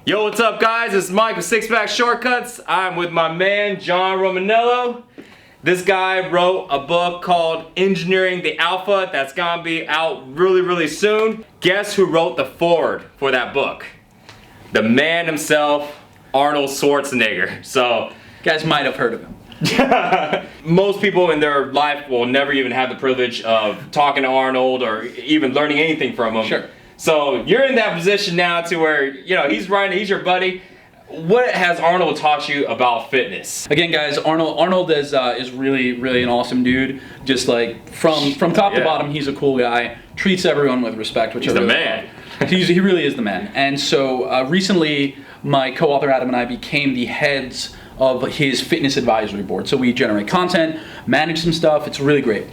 Yo, what's up guys? It's Mike with Six Pack Shortcuts. I'm with my man, John Romaniello. This guy wrote a book called Engineering the Alpha that's gonna be out really soon. Guess who wrote the foreword for that book? The man himself, Arnold Schwarzenegger. So, you guys might have heard of him. Most people in their life will never even have the privilege of talking to Arnold or even learning anything from him. Sure. So you're in that position now to where, you know, he's your buddy. What has Arnold taught you about fitness? Again, guys, Arnold is really an awesome dude. Just like from top to bottom, he's a cool guy. Treats everyone with respect, which he's I really the man. He really is the man. And so recently, my co-author Adam and I became the heads of his fitness advisory board. So we generate content, manage some stuff. It's really great.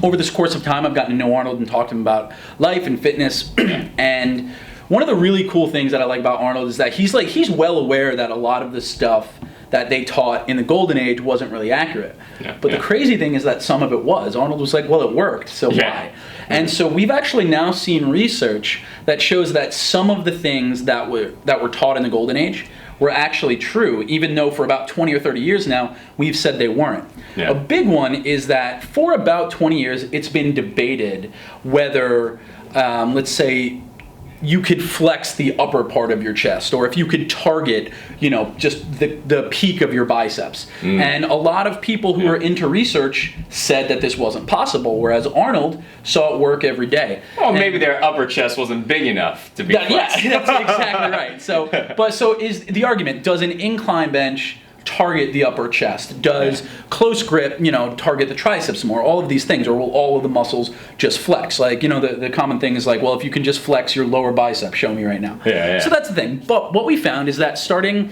Over this course of time, I've gotten to know Arnold and talked to him about life and fitness. And one of the really cool things that I like about Arnold is that he's well aware that a lot of the stuff that they taught in the golden age wasn't really accurate. But the crazy thing is that some of it was. Arnold was like, well, it worked, so why? And so we've actually now seen research that shows that some of the things that were taught in the golden age were actually true, even though for about 20 or 30 years now, we've said they weren't. A big one is that for about 20 years, it's been debated whether, let's say, you could flex the upper part of your chest, or if you could target, just the peak of your biceps. And a lot of people who are into research said that this wasn't possible, whereas Arnold saw it work every day. Well, maybe their upper chest wasn't big enough to be flexed. Yeah, that's exactly right. So is the argument, does an incline bench target the upper chest? Does close grip, target the triceps more? All of these things, or will all of the muscles just flex? Like, the common thing is like, well, if you can just flex your lower bicep, show me right now. So that's the thing. But what we found is that starting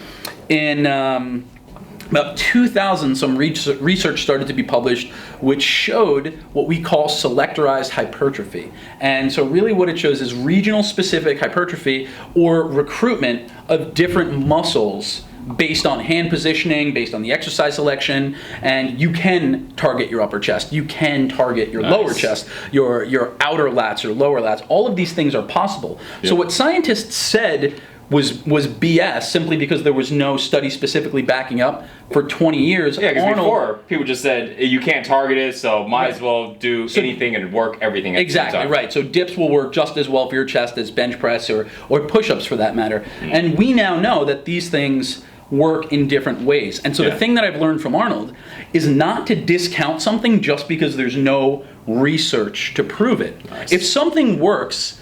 in about 2000, some research started to be published which showed what we call selectorized hypertrophy. And so really what it shows is regional specific hypertrophy, or recruitment of different muscles based on hand positioning, based on the exercise selection. And you can target your upper chest, you can target your lower chest, your outer lats, your lower lats. All of these things are possible. So what scientists said was BS, simply because there was no study specifically backing up for 20 years. Yeah, because before, people just said, you can't target it, so might as well do anything and work everything at the same time. Right. So dips will work just as well for your chest as bench press or push-ups for that matter. And we now know that these things work in different ways. And so the thing that I've learned from Arnold is not to discount something just because there's no research to prove it. If something works,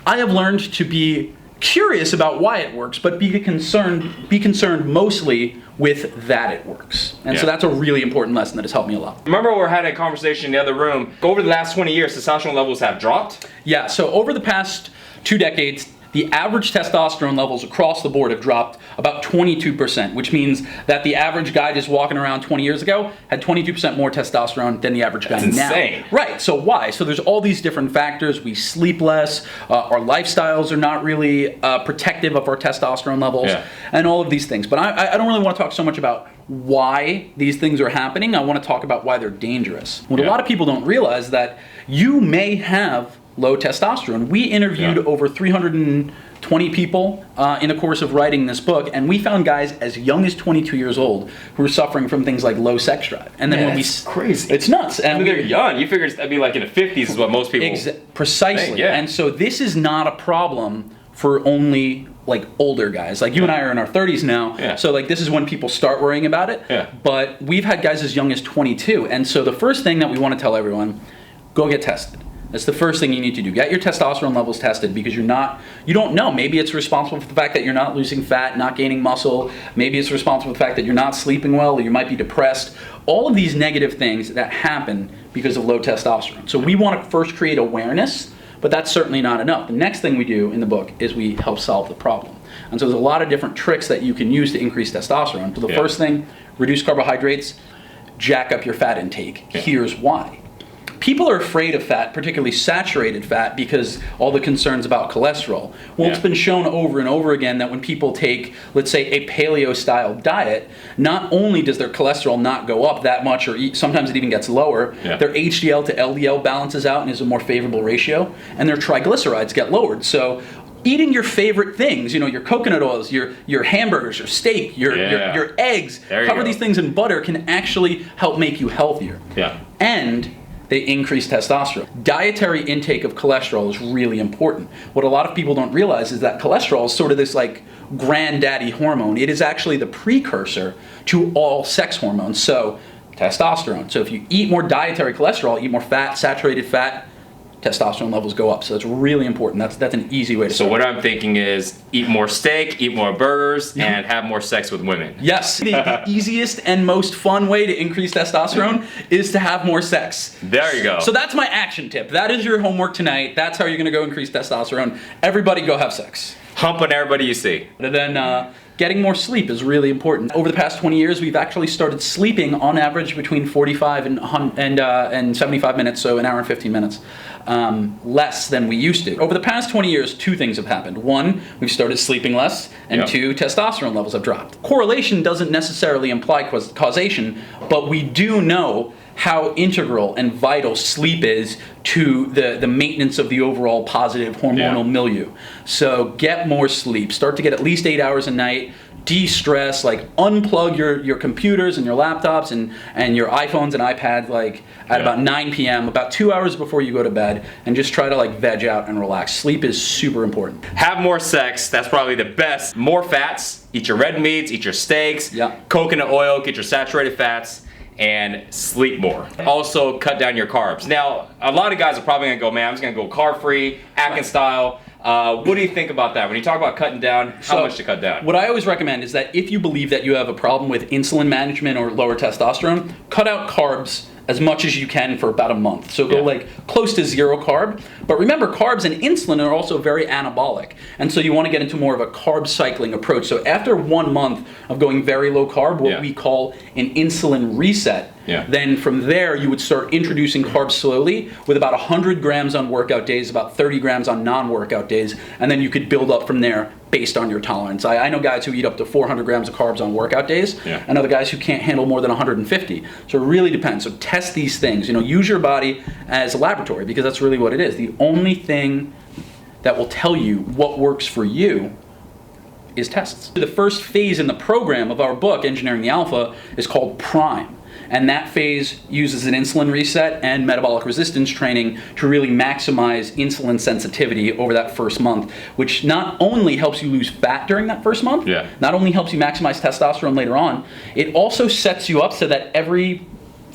I have learned to be curious about why it works, but be concerned mostly with that it works. And so that's a really important lesson that has helped me a lot. Remember, we were having a conversation in the other room. Over the last 20 years, testosterone levels have dropped? Yeah, so over the past 2 decades, the average testosterone levels across the board have dropped about 22%, which means that the average guy just walking around 20 years ago had 22% more testosterone than the average guy now. That's insane. Right, so why? So there's all these different factors. We sleep less, our lifestyles are not really protective of our testosterone levels, and all of these things. But I don't really want to talk so much about why these things are happening. I want to talk about why they're dangerous. What a lot of people don't realize that you may have low testosterone. We interviewed over 320 people in the course of writing this book, and we found guys as young as 22 years old who were suffering from things like low sex drive. And then it's crazy. It's nuts. And they're young. You figure that'd be like in the 50s is what most people precisely. think, And so this is not a problem for only like older guys. Like you and I are in our 30s now, so like this is when people start worrying about it. But we've had guys as young as 22. And so the first thing that we want to tell everyone, go get tested. That's the first thing you need to do. Get your testosterone levels tested, because you don't know. Maybe it's responsible for the fact that you're not losing fat, not gaining muscle. Maybe it's responsible for the fact that you're not sleeping well, or you might be depressed. All of these negative things that happen because of low testosterone. So we want to first create awareness, but that's certainly not enough. The next thing we do in the book is we help solve the problem. And so there's a lot of different tricks that you can use to increase testosterone. So the first thing, reduce carbohydrates, jack up your fat intake. Here's why. People are afraid of fat, particularly saturated fat, because all the concerns about cholesterol. Well, it's been shown over and over again that when people take, let's say, a paleo-style diet, not only does their cholesterol not go up that much, or sometimes it even gets lower, their HDL to LDL balances out and is a more favorable ratio, and their triglycerides get lowered. So eating your favorite things, your coconut oils, your hamburgers, your steak, your eggs, cover these things in butter can actually help make you healthier. Yeah. And they increase testosterone. Dietary intake of cholesterol is really important. What a lot of people don't realize is that cholesterol is sort of this like granddaddy hormone. It is actually the precursor to all sex hormones. So testosterone. So if you eat more dietary cholesterol, eat more fat, saturated fat, testosterone levels go up. So that's really important. That's an easy way to start. So what I'm thinking is eat more steak, eat more burgers, and have more sex with women. Yes. The easiest and most fun way to increase testosterone is to have more sex. There you go. So that's my action tip. That is your homework tonight. That's how you're going to go increase testosterone. Everybody go have sex. Hump on everybody you see. And then getting more sleep is really important. Over the past 20 years, we've actually started sleeping on average between 45 and 75 minutes, so an hour and 15 minutes. Less than we used to. Over the past 20 years, two things have happened. One, we've started sleeping less, and two, testosterone levels have dropped. Correlation doesn't necessarily imply causation, but we do know how integral and vital sleep is to the maintenance of the overall positive hormonal milieu. So get more sleep. Start to get at least 8 hours a night. De-stress, like unplug your computers and your laptops and your iPhones and iPads like at about 9 p.m., about 2 hours before you go to bed, and just try to like veg out and relax. Sleep is super important. Have more sex, that's probably the best. More fats, eat your red meats, eat your steaks, coconut oil, get your saturated fats, and sleep more. Also cut down your carbs. Now, a lot of guys are probably gonna go, man, I'm just gonna go carb-free, Atkins style. What do you think about that? When you talk about cutting down, how much to cut down? What I always recommend is that if you believe that you have a problem with insulin management or lower testosterone, cut out carbs as much as you can for about a month. So go like close to zero carb. But remember, carbs and insulin are also very anabolic. And so you want to get into more of a carb cycling approach. So after 1 month of going very low carb, what we call an insulin reset, then from there you would start introducing carbs slowly with about 100 grams on workout days, about 30 grams on non-workout days, and then you could build up from there based on your tolerance. I know guys who eat up to 400 grams of carbs on workout days, and other guys who can't handle more than 150. So it really depends. So test these things. Use your body as a laboratory, because that's really what it is. The only thing that will tell you what works for you is tests. The first phase in the program of our book, Engineering the Alpha, is called Prime. And that phase uses an insulin reset and metabolic resistance training to really maximize insulin sensitivity over that first month, which not only helps you lose fat during that first month, not only helps you maximize testosterone later on, it also sets you up so that every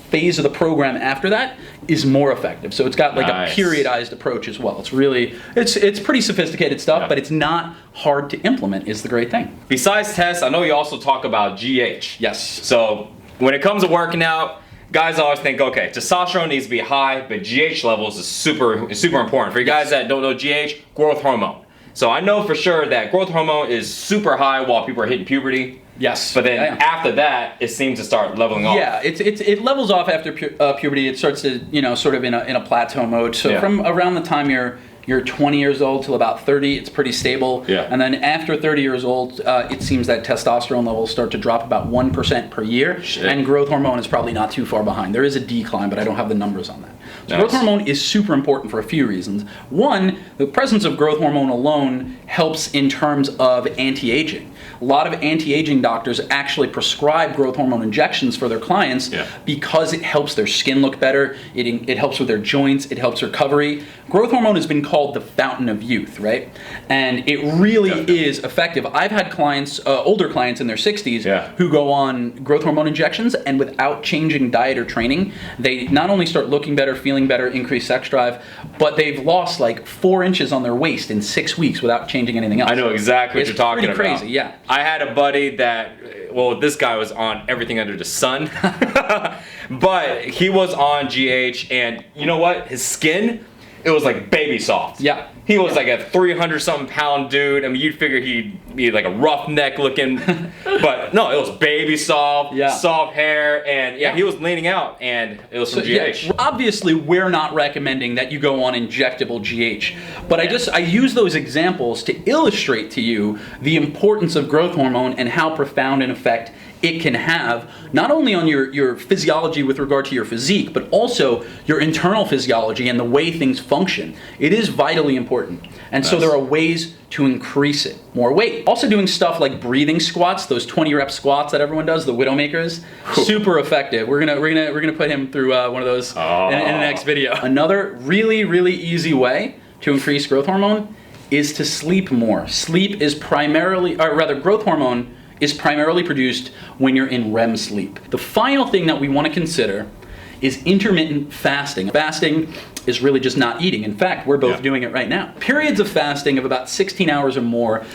phase of the program after that is more effective. So it's got like a periodized approach as well. It's really, it's pretty sophisticated stuff, but it's not hard to implement is the great thing. Besides tests, I know you also talk about GH. Yes. So when it comes to working out, guys always think, okay, testosterone needs to be high, but GH levels is super important. For you guys that don't know GH, growth hormone. So I know for sure that growth hormone is super high while people are hitting puberty. Yes. But then after that, it seems to start leveling off. Yeah, it levels off after puberty. It starts to, sort of in a plateau mode. So from around the time you're 20 years old till about 30, it's pretty stable. And then after 30 years old, it seems that testosterone levels start to drop about 1% per year. And growth hormone is probably not too far behind. There is a decline, but I don't have the numbers on that. So growth hormone is super important for a few reasons. One, the presence of growth hormone alone helps in terms of anti-aging. A lot of anti-aging doctors actually prescribe growth hormone injections for their clients because it helps their skin look better, it helps with their joints, it helps recovery. Growth hormone has been called the fountain of youth, right? And it really is effective. I've had clients, older clients in their 60s who go on growth hormone injections, and without changing diet or training, they not only start looking better, feeling better, increase sex drive, but they've lost like 4 inches on their waist in 6 weeks without changing anything else. I know exactly what you're talking about. It's pretty crazy, yeah. I had a buddy that, well, this guy was on everything under the sun, but he was on GH, and you know what? His skin, it was like baby soft. Yeah. He was like a 300-something pound dude. I mean, you'd figure he'd be like a roughneck looking, but no, it was baby soft, soft hair, and he was leaning out, and it was from GH. Obviously, we're not recommending that you go on injectable GH, but I use those examples to illustrate to you the importance of growth hormone and how profound an effect it can have, not only on your physiology with regard to your physique, but also your internal physiology and the way things function. It is vitally important. And so there are ways to increase it. More weight. Also doing stuff like breathing squats, those 20 rep squats that everyone does, the Widowmakers, super effective. We're gonna put him through one of those in the next video. Another really, really easy way to increase growth hormone is to sleep more. Sleep is growth hormone is primarily produced when you're in REM sleep. The final thing that we want to consider is intermittent fasting. Fasting is really just not eating. In fact, we're both doing it right now. Periods of fasting of about 16 hours or more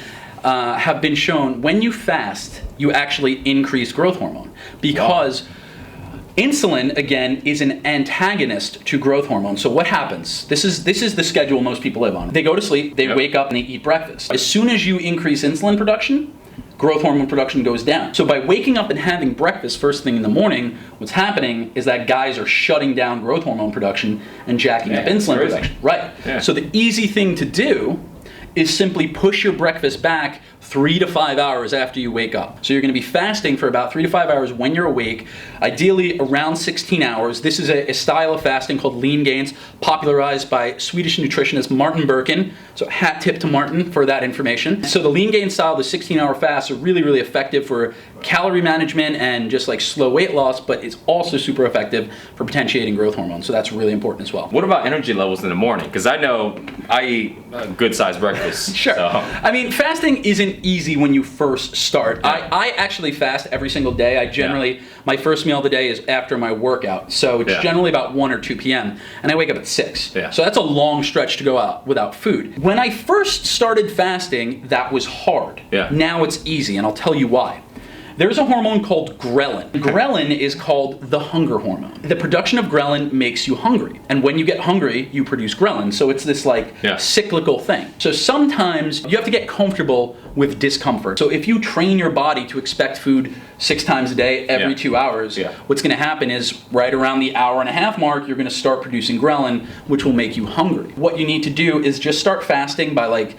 have been shown. When you fast, you actually increase growth hormone because insulin, again, is an antagonist to growth hormone. So what happens? This is the schedule most people live on. They go to sleep, they wake up, and they eat breakfast. As soon as you increase insulin production, growth hormone production goes down. So by waking up and having breakfast first thing in the morning, what's happening is that guys are shutting down growth hormone production and jacking up insulin production. Right. Yeah. So the easy thing to do is simply push your breakfast back 3 to 5 hours after you wake up. So you're gonna be fasting for about 3 to 5 hours when you're awake, ideally around 16 hours. This is a style of fasting called lean gains, popularized by Swedish nutritionist Martin Birkin. So hat tip to Martin for that information. So the lean gain style, the 16-hour fasts are really, really effective for calorie management and just like slow weight loss, but it's also super effective for potentiating growth hormone. So that's really important as well. What about energy levels in the morning? Because I know I eat a good sized breakfast. Sure. So. I mean, fasting isn't easy when you first start. Yeah. I actually fast every single day. I generally, my first meal of the day is after my workout. So it's generally about 1 or 2 p.m. and I wake up at 6. Yeah. So that's a long stretch to go out without food. When I first started fasting, that was hard. Yeah. Now it's easy, and I'll tell you why. There's a hormone called ghrelin. Ghrelin is called the hunger hormone. The production of ghrelin makes you hungry. And when you get hungry, you produce ghrelin. So it's this like cyclical thing. So sometimes you have to get comfortable with discomfort. So if you train your body to expect food 6 times a day, every 2 hours, what's gonna happen is right around the hour-and-a-half mark, you're gonna start producing ghrelin, which will make you hungry. What you need to do is just start fasting by like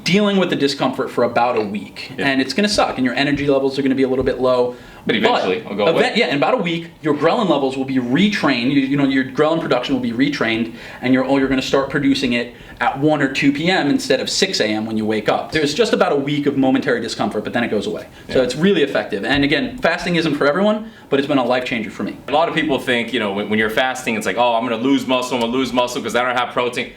dealing with the discomfort for about a week. And it's gonna suck, and your energy levels are gonna be a little bit low. But eventually, it'll go away. Yeah, in about a week, your ghrelin levels will be retrained. You know, your ghrelin production will be retrained, and you're gonna start producing it at 1 or 2 p.m. instead of 6 a.m. when you wake up. There's just about a week of momentary discomfort, but then it goes away. So it's really effective. And again, fasting isn't for everyone, but it's been a life changer for me. A lot of people think, you know, when you're fasting, it's like, oh, I'm gonna lose muscle because I don't have protein.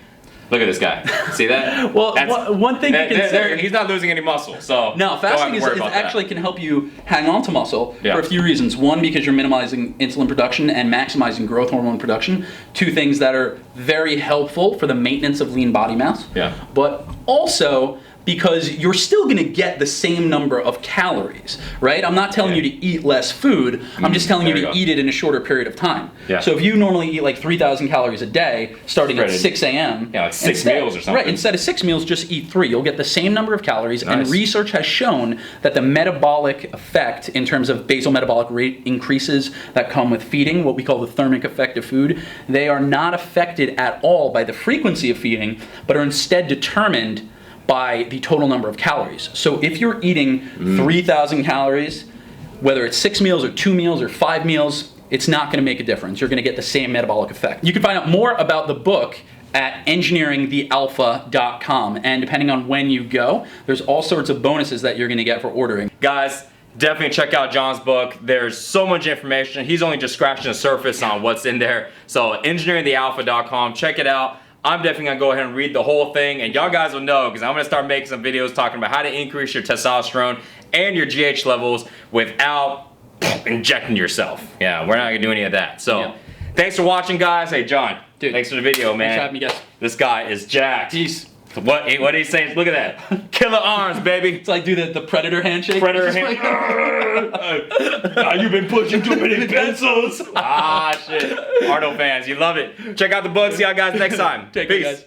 Look at this guy. See that? Well, one thing you can say, he's not losing any muscle. So no, fasting actually can help you hang on to muscle for a few reasons. One, because you're minimizing insulin production and maximizing growth hormone production. 2 things that are very helpful for the maintenance of lean body mass. Yeah. But also because you're still gonna get the same number of calories, right? I'm not telling you to eat less food, I'm just telling you to eat it in a shorter period of time. Yeah. So if you normally eat like 3,000 calories a day, starting at 6 a.m. Yeah, like 6 meals or something. Right, instead of 6 meals, just eat 3. You'll get the same number of calories, and research has shown that the metabolic effect in terms of basal metabolic rate increases that come with feeding, what we call the thermic effect of food, they are not affected at all by the frequency of feeding, but are instead determined by the total number of calories. So if you're eating 3,000 calories, whether it's 6 meals or 2 meals or 5 meals, it's not gonna make a difference. You're gonna get the same metabolic effect. You can find out more about the book at engineeringthealpha.com, and depending on when you go, there's all sorts of bonuses that you're gonna get for ordering. Guys, definitely check out John's book. There's so much information. He's only just scratching the surface on what's in there. So engineeringthealpha.com, check it out. I'm definitely gonna go ahead and read the whole thing, and y'all guys will know because I'm gonna start making some videos talking about how to increase your testosterone and your GH levels without injecting yourself. Yeah, we're not gonna do any of that. So thanks for watching, guys. Hey, John, thanks for the video, man. Thanks for having me, guys. This guy is jacked. Peace. What he's saying, look at that. Killer arms, baby. It's like do the predator handshake. Predator handshake. You've been pushing too many pencils. Ah, shit. Arnold fans, you love it. Check out the book. See y'all guys next time. Take care, guys.